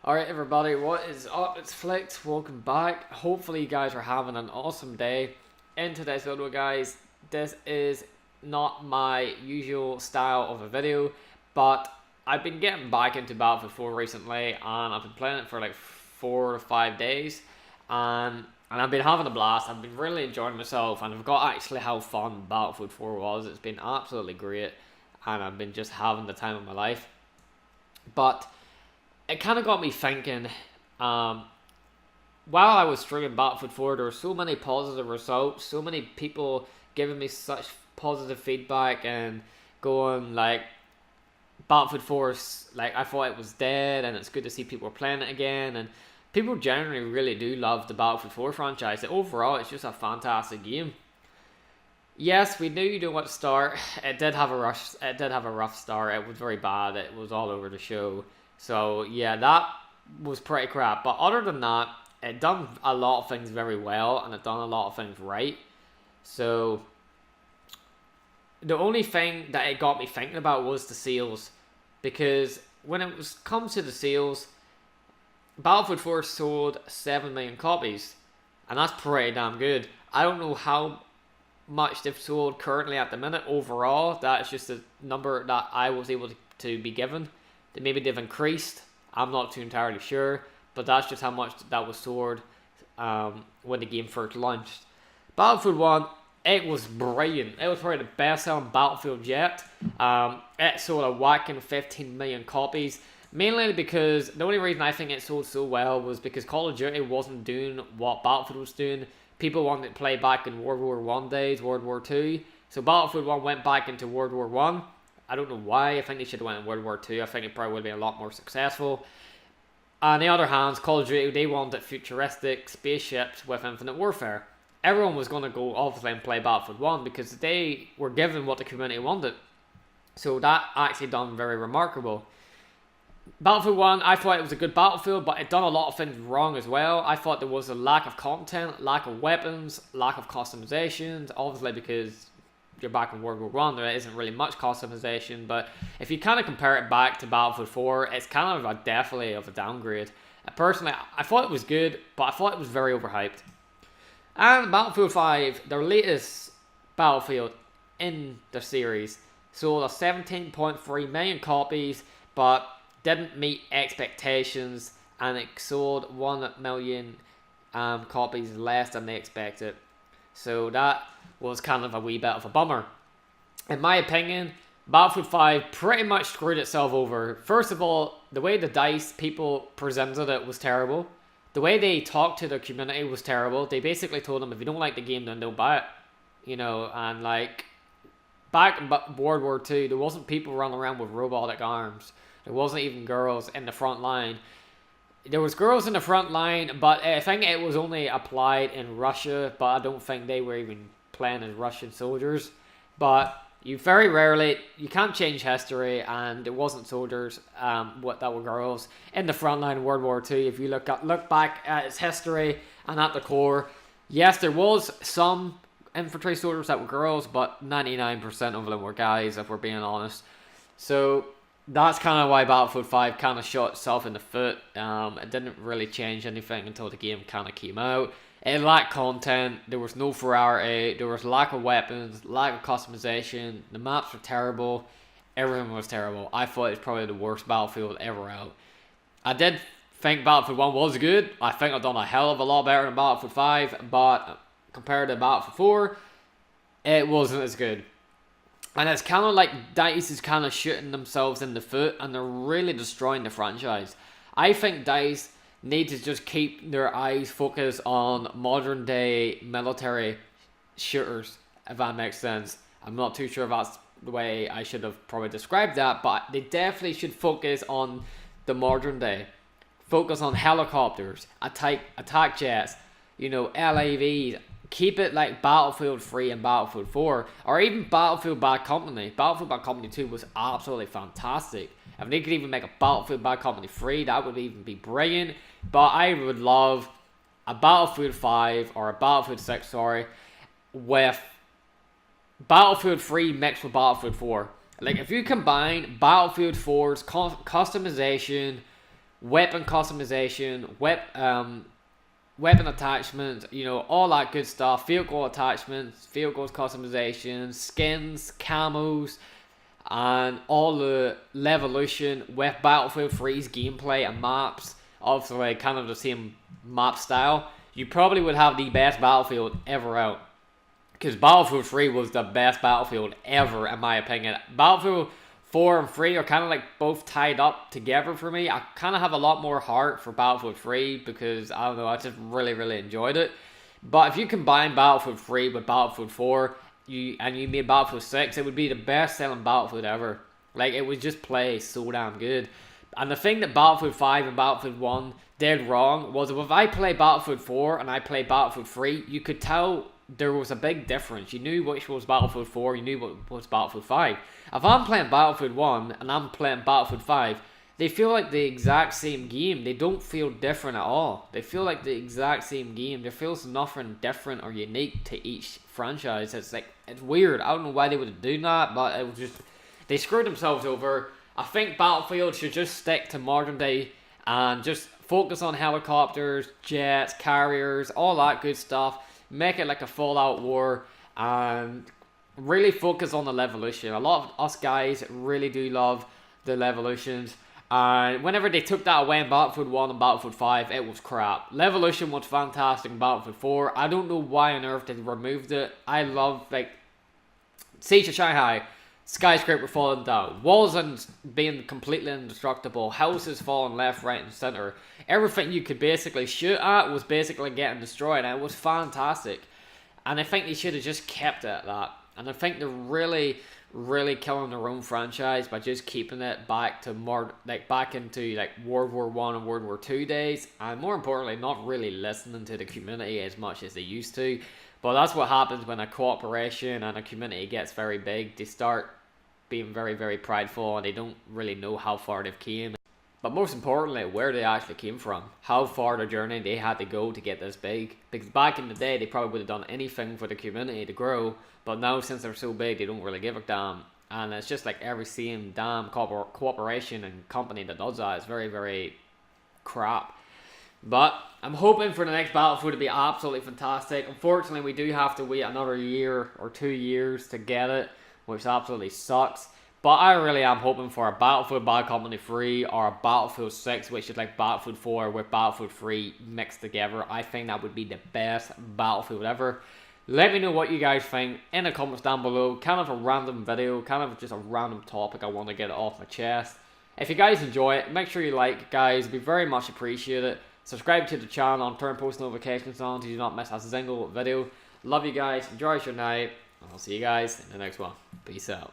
Alright everybody, what is up? It's Flix, welcome back. Hopefully you guys are having an awesome day. In today's video guys, this is not my usual style of a video, but I've been getting back into Battlefield 4 recently and I've been playing it for like 4 to 5 days and I've been having a blast. I've been really enjoying myself and I've got actually how fun Battlefield 4 was. It's been absolutely great and I've been just having the time of my life. But it kind of got me thinking, while I was streaming Battlefield 4, there were so many positive results, so many people giving me such positive feedback and going like, Battlefield 4, like I thought it was dead and it's good to see people playing it again, and people generally really do love the Battlefield 4 franchise. Overall, it's just a fantastic game. Yes, we knew you know what to start. It did have a rough start. It was very bad. It was all over the show. So yeah, that was pretty crap. But other than that, it done a lot of things very well, and it done a lot of things right. So the only thing that it got me thinking about was the sales, because when it comes to the sales, Battlefield 4 sold 7 million copies, and that's pretty damn good. I don't know how much they've sold currently at the minute overall. That's just the number that I was able to be given. Maybe they've increased, I'm not too entirely sure, but that's just how much that was sold when the game first launched. Battlefield 1, it was brilliant. It was probably the best selling Battlefield yet. It sold a whacking 15 million copies, mainly because the only reason I think it sold so well was because Call of Duty wasn't doing what Battlefield was doing. People wanted to play back in World War I days, World War II, so Battlefield 1 went back into World War I. I don't know why. I think they should have went in World War II. I think it probably would have been a lot more successful. On the other hand, Call of Duty, they wanted futuristic spaceships with infinite warfare. Everyone was going to go obviously and play Battlefield 1 because they were given what the community wanted. So that actually done very remarkable. Battlefield 1, I thought it was a good Battlefield, but it done a lot of things wrong as well. I thought there was a lack of content, lack of weapons, lack of customizations, obviously because you're back in World War One, there isn't really much customization, but if you kind of compare it back to Battlefield 4, it's kind of definitely of a downgrade. Personally, I thought it was good, but I thought it was very overhyped. And Battlefield 5, their latest Battlefield in the series, sold a 17.3 million copies, but didn't meet expectations, and it sold 1 million copies less than they expected. So that was kind of a wee bit of a bummer. In my opinion, Battlefield 5 pretty much screwed itself over. First of all, the way the DICE people presented it was terrible. The way they talked to their community was terrible. They basically told them, if you don't like the game, then don't buy it. You know, and like, back in World War II, there wasn't people running around with robotic arms. There wasn't even girls in the front line. There was girls in the front line, but I think it was only applied in Russia, but I don't think they were even playing as Russian soldiers. But you very rarely, you can't change history, and there wasn't soldiers that were girls in the front line in World War II. If you look back at its history and at the core, yes, there was some infantry soldiers that were girls, but 99% of them were guys, if we're being honest. So that's kind of why Battlefield 5 kind of shot itself in the foot. It didn't really change anything until the game kind of came out. It lacked content, there was no variety, there was lack of weapons, lack of customization, the maps were terrible, everything was terrible. I thought it was probably the worst Battlefield ever out. I did think Battlefield 1 was good. I think I've done a hell of a lot better than Battlefield 5, but compared to Battlefield 4, it wasn't as good. And it's kind of like DICE is kind of shooting themselves in the foot, and they're really destroying the franchise. I think DICE need to just keep their eyes focused on modern day military shooters, if that makes sense. I'm not too sure if that's the way I should have probably described that, but they definitely should focus on the modern day. Focus on helicopters, attack jets, you know, LAVs. Keep it like Battlefield 3 and Battlefield 4, or even Battlefield Bad Company. Battlefield Bad Company 2 was absolutely fantastic. If they could even make a Battlefield Bad Company 3, that would even be brilliant. But I would love a Battlefield 5 or a Battlefield 6, sorry, with Battlefield 3 mixed with Battlefield 4. Like, if you combine Battlefield 4's customization weapon customization, weapon attachments, you know, all that good stuff, vehicle attachments, vehicles customization, skins, camos, and all the levolution with Battlefield 3's gameplay and maps, obviously kind of the same map style, you probably would have the best Battlefield ever out. Because Battlefield 3 was the best Battlefield ever, in my opinion. Battlefield 4 and 3 are kind of like both tied up together for me. I kind of have a lot more heart for Battlefield 3 because, I don't know, I just really enjoyed it. But if you combine Battlefield 3 with Battlefield 4, you made Battlefield 6, it would be the best selling Battlefield ever. Like, it would just play so damn good. And the thing that Battlefield 5 and Battlefield 1 did wrong was if I play Battlefield 4 and I play Battlefield 3, you could tell there was a big difference. You knew which was Battlefield 4, you knew what was Battlefield 5. If I'm playing Battlefield 1 and I'm playing Battlefield 5, they feel like the exact same game. They don't feel different at all. They feel like the exact same game. There feels nothing different or unique to each franchise. It's like, it's weird. I don't know why they would do that, but it was just, they screwed themselves over. I think Battlefield should just stick to modern day and just focus on helicopters, jets, carriers, all that good stuff. Make it like a full-out war and really focus on the levolution. A lot of us guys really do love the levolutions. And whenever they took that away in Battlefield 1 and Battlefield 5, it was crap. Levolution was fantastic in Battlefield 4. I don't know why on earth they removed it. I love, like, Siege of Shanghai, skyscraper falling down, walls being completely indestructible, houses falling left, right, and center. Everything you could basically shoot at was basically getting destroyed, and it was fantastic. And I think they should have just kept it at that. And I think they're really killing their own franchise by just keeping it back to more, like, back into like World War I and World War II days, and more importantly, not really listening to the community as much as they used to. But that's what happens when a cooperation and a community gets very big. They start being very prideful, and they don't really know how far they've came. But most importantly, where they actually came from. How far the journey they had to go to get this big. Because back in the day, they probably would have done anything for the community to grow. But now, since they're so big, they don't really give a damn. And it's just like every same damn cooperation and company that does that is very crap. But I'm hoping for the next Battlefield to be absolutely fantastic. Unfortunately, we do have to wait another year or 2 years to get it, which absolutely sucks. But I really am hoping for a Battlefield Bad Company 3 or a Battlefield 6, which is like Battlefield 4 with Battlefield 3 mixed together. I think that would be the best Battlefield ever. Let me know what you guys think in the comments down below. Kind of a random video, kind of just a random topic. I want to get it off my chest. If you guys enjoy it, make sure you like, guys. It'd be very much appreciated. Subscribe to the channel and turn post notifications on so you do not miss a single video. Love you guys. Enjoy your night. And I'll see you guys in the next one. Peace out.